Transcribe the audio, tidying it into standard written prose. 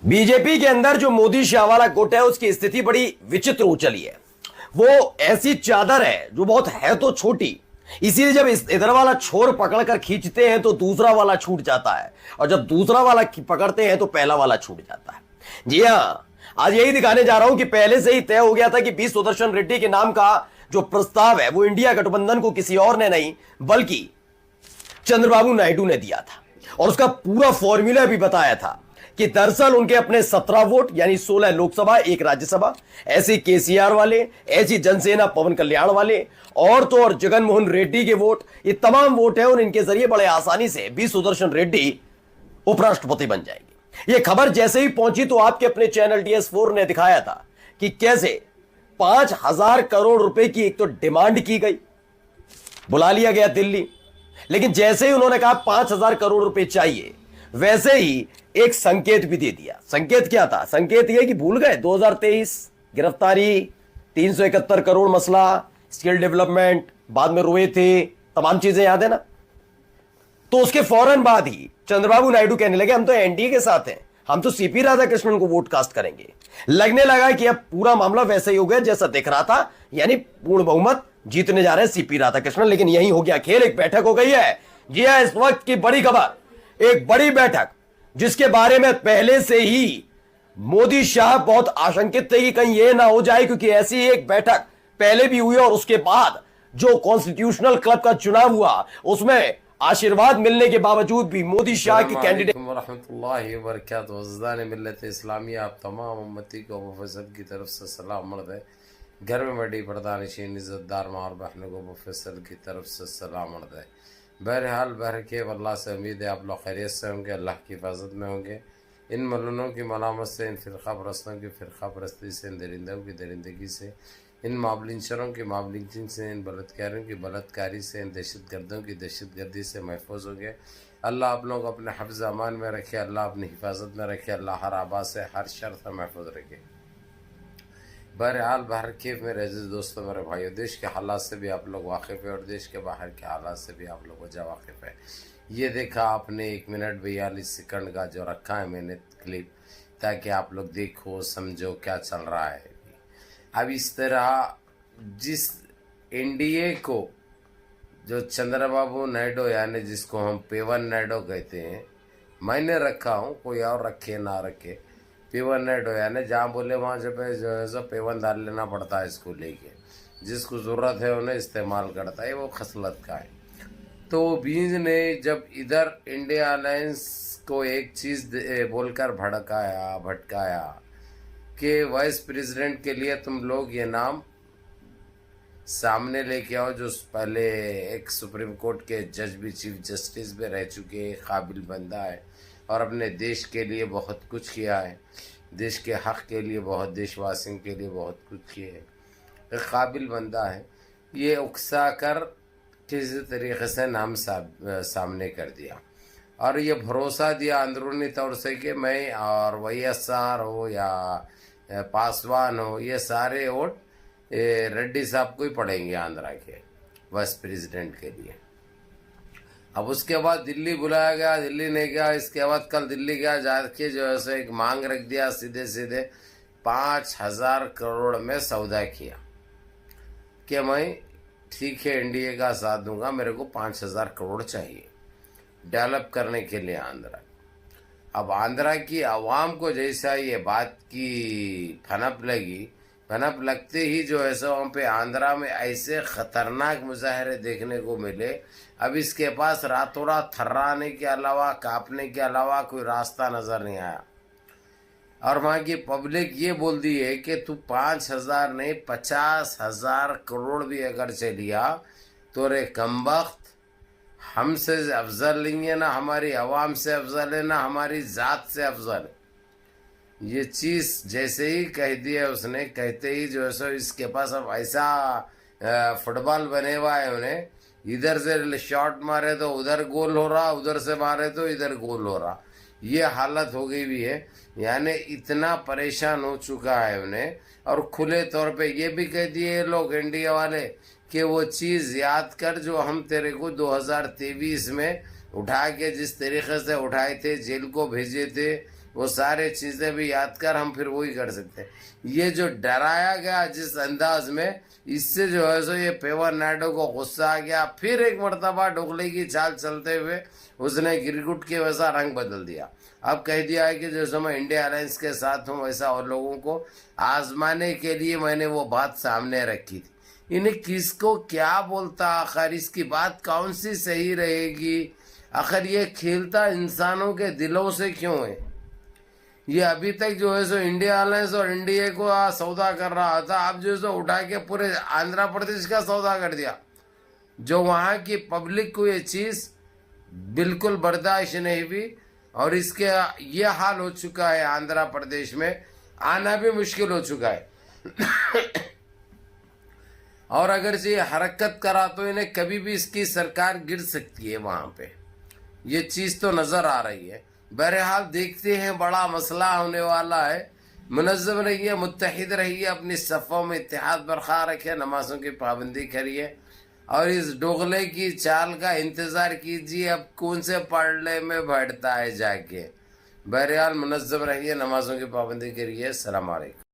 BJP के अंदर जो मोदी शाह वाला गुट है उसकी स्थिति बड़ी विचित्र हो चली है। वो ऐसी चादर है जो बहुत है तो छोटी, इसीलिए जब इधर वाला छोर पकड़कर खींचते हैं तो दूसरा वाला छूट जाता है, और जब दूसरा वाला पकड़ते हैं तो पहला वाला छूट जाता है। जी हां, आज यही दिखाने जा रहा हूं कि पहले से ही तय हो गया था कि बी सुदर्शन रेड्डी के नाम का जो प्रस्ताव है वो इंडिया गठबंधन को किसी और ने नहीं बल्कि चंद्रबाबू नायडू ने दिया था, और उसका पूरा फॉर्मूला भी बताया था कि दरअसल उनके अपने 17 वोट यानी 16 लोकसभा, एक राज्यसभा, ऐसे केसीआर वाले, ऐसी जनसेना पवन कल्याण वाले, और तो और जगनमोहन रेड्डी के वोट, ये तमाम वोट हैं और इनके जरिए बड़े आसानी से बी सुदर्शन रेड्डी उपराष्ट्रपति बन जाएंगे। ये खबर जैसे ही पहुंची तो आपके अपने चैनल DS4 ने दिखाया था कि कैसे 5,000 करोड़ रुपए की एक तो डिमांड की गई, बुला लिया गया दिल्ली, लेकिन जैसे ही उन्होंने कहा 5,000 करोड़ रुपए चाहिए, वैसे ही एक संकेत भी दे दिया। संकेत क्या था? संकेत यह कि भूल गए 2023 गिरफ्तारी, 371 करोड़ मसला, स्किल डेवलपमेंट, बाद में रोए थे, तमाम चीजें याद है ना? तो उसके फौरन बाद ही चंद्रबाबू नायडू कहने लगे हम तो एनडीए के साथ हैं, हम तो सीपी राधाकृष्णन को वोट कास्ट करेंगे। लगने लगा कि अब पूरा मामला वैसे ही हो गया जैसा दिख रहा था, यानी पूर्ण बहुमत जीतने जा रहे हैं सीपी राधाकृष्णन। लेकिन यही हो गया खेल, एक बैठक हो गई है। जी हां, इस वक्त की बड़ी खबर, एक बड़ी बैठक जिसके बारे में पहले से ही मोदी शाह बहुत आशंकित थे कि कहीं यह ना हो जाए, क्योंकि ऐसी एक बैठक पहले भी हुई और उसके बाद जो कॉन्स्टिट्यूशनल क्लब का चुनाव हुआ उसमें आशीर्वाद मिलने के बावजूद भी मोदी शाह की कैंडिडेट वरहमतुल्लाहि वबरकातुहू। वज़दान मिल्लत इस्लामिया, आप तमाम उम्मती को अबू फैसल की तरफ से सलाम मर्द है। घर में बड़ी पर्दानशीन इज़्ज़तदार माँ और बहनों को अबू फैसल की तरफ से सलाम मर्द है। बहरहाल बहरके अल्लाह से उम्मीद है आप लोग खैरियत से होंगे, अल्लाह की हिफाजत में होंगे। इन मलूनों की मलामत से, इन फ़िरक़ा परस्तों की फ़िरक़ा परस्ती से, इन दरिंदों की दरिंदगी से, इन माबलिंचरों की माबलिंचिन से, इन बलात्कारियों की बलात्कारी से, इन दहशतगर्दों की दहशतगर्दी से महफूज हो गए। अल्लाह आप लोग अपने हफ्ज़ अमान में रखे, अल्लाह अपनी हिफाजत में रखे, अल्लाह हर आबाद से, हर शर से महफूज रखे। बहरहाल बाहर के मेरे अजीज़ दोस्तों, मेरे भाइयों, देश के हालात से भी आप लोग वाकिफ़ है और देश के बाहर के हालात से भी आप लोग वजह वाकिफ़ है। ये देखा आपने 1 मिनट 42 सेकंड का जो रखा है मैंने क्लिप, ताकि आप लोग देखो समझो क्या चल रहा है। अब इस तरह जिस एनडीए को जो चंद्रबाबू नायडू यानी जिसको हम पेवन नायडू कहते हैं, मैंने रखा हूँ, कोई और रखे ना रखे, पेवन नायडू यानी जहाँ बोले वहाँ जब जो है सो पेवन डाल लेना पड़ता है इसको लेके, जिसको ज़रूरत है उन्हें इस्तेमाल करता है, वो खसलत का है। तो बीज ने जब इधर इंडिया अलायंस को एक चीज़ बोलकर भटकाया कि वाइस प्रेसिडेंट के लिए तुम लोग ये नाम सामने लेके आओ, जो पहले एक सुप्रीम कोर्ट के जज भी, चीफ जस्टिस भी रह चुके, काबिल बंदा है और अपने देश के लिए बहुत कुछ किया है, देश के हक़ के लिए बहुत, देशवासियों के लिए बहुत कुछ किए है, एक काबिल बंदा है। ये उकसा कर किसी तरीके से नाम सामने कर दिया और ये भरोसा दिया अंदरूनी तौर से कि मैं और YSR हो या पासवान हो, ये सारे वोट रेड्डी साहब को ही पड़ेंगे आंध्रा के वाइस प्रेसिडेंट के लिए। अब उसके बाद दिल्ली बुलाया गया, दिल्ली नहीं गया। इसके बाद कल दिल्ली गया, जाके जो है सो एक मांग रख दिया, सीधे सीधे 5,000 करोड़ में सौदा किया कि मैं ठीक है एनडीए का साथ दूंगा, मेरे को 5,000 करोड़ चाहिए डेवलप करने के लिए आंध्रा। अब आंध्रा की आवाम को जैसा ये बात की फनप लगी, फनप लगते ही जो है सो वहाँ पे आंध्रा में ऐसे ख़तरनाक मुजाहरे देखने को मिले। अब इसके पास रातों रात थर्राने के अलावा, कांपने के अलावा कोई रास्ता नज़र नहीं आया। और वहाँ की पब्लिक ये बोल दी है कि तू 5,000 नहीं 50,000 करोड़ भी अगर चलिया तो रे कमबख्त, हमसे अफजल नहीं है, ना हमारी आवाम से अफजल है, ना हमारी ज़ात से अफजल है। ये चीज़ जैसे ही कह दिया उसने, कहते ही जो है सो इसके पास अब ऐसा फुटबॉल बने हुआ है, उन्हें इधर से शॉट मारे तो उधर गोल हो रहा, उधर से मारे तो इधर गोल हो रहा, ये हालत हो गई भी है। यानी इतना परेशान हो चुका है उन्हें। और खुले तौर पे ये भी कह दिए लोग इंडिया वाले कि वो चीज़ याद कर जो हम तेरे को 2023 में उठा के जिस तरीके से उठाए थे, जेल को भेजे थे, वो सारे चीजें भी याद कर हम फिर वही कर सकते हैं। ये जो डराया गया जिस अंदाज में, इससे जो है सो ये पेवर नायडू को गुस्सा आ गया। फिर एक मर्तबा डोगले की चाल चलते हुए उसने गिरगुट के वैसा रंग बदल दिया। अब कह दिया है कि जैसे मैं इंडिया अलायंस के साथ हूँ, वैसा और लोगों को आजमाने के लिए मैंने वो बात सामने रखी थी। इन्हें किसको क्या बोलता, आखिर इसकी बात कौन सी सही रहेगी, आखिर ये खेलता इंसानों के दिलों से क्यों है। ये अभी तक जो है सो इंडिया अलायंस और एनडीए को सौदा कर रहा था, अब जो है सो उठा के पूरे आंध्र प्रदेश का सौदा कर दिया। जो वहाँ की पब्लिक को ये चीज बिल्कुल बर्दाश्त नहीं हुई और इसके ये हाल हो चुका है, आंध्र प्रदेश में आना भी मुश्किल हो चुका है। और अगर ये हरकत करा तो इन्हें कभी भी इसकी सरकार गिर सकती है वहां पे, ये चीज तो नजर आ रही है। बहरहाल देखते हैं, बड़ा मसला होने वाला है। मुनज़्ज़म रहिए, मुत्तहिद रहिए, अपनी सफ़ों में इत्तेहाद बरकरार रखिए, नमाजों की पाबंदी करिए और इस डोगले की चाल का इंतज़ार कीजिए अब कौन से पड़ले में बैठता है जाके। बहरहाल मुनज़्ज़म रहिए, नमाजों की पाबंदी करिए। अस्सलाम वालेकुम।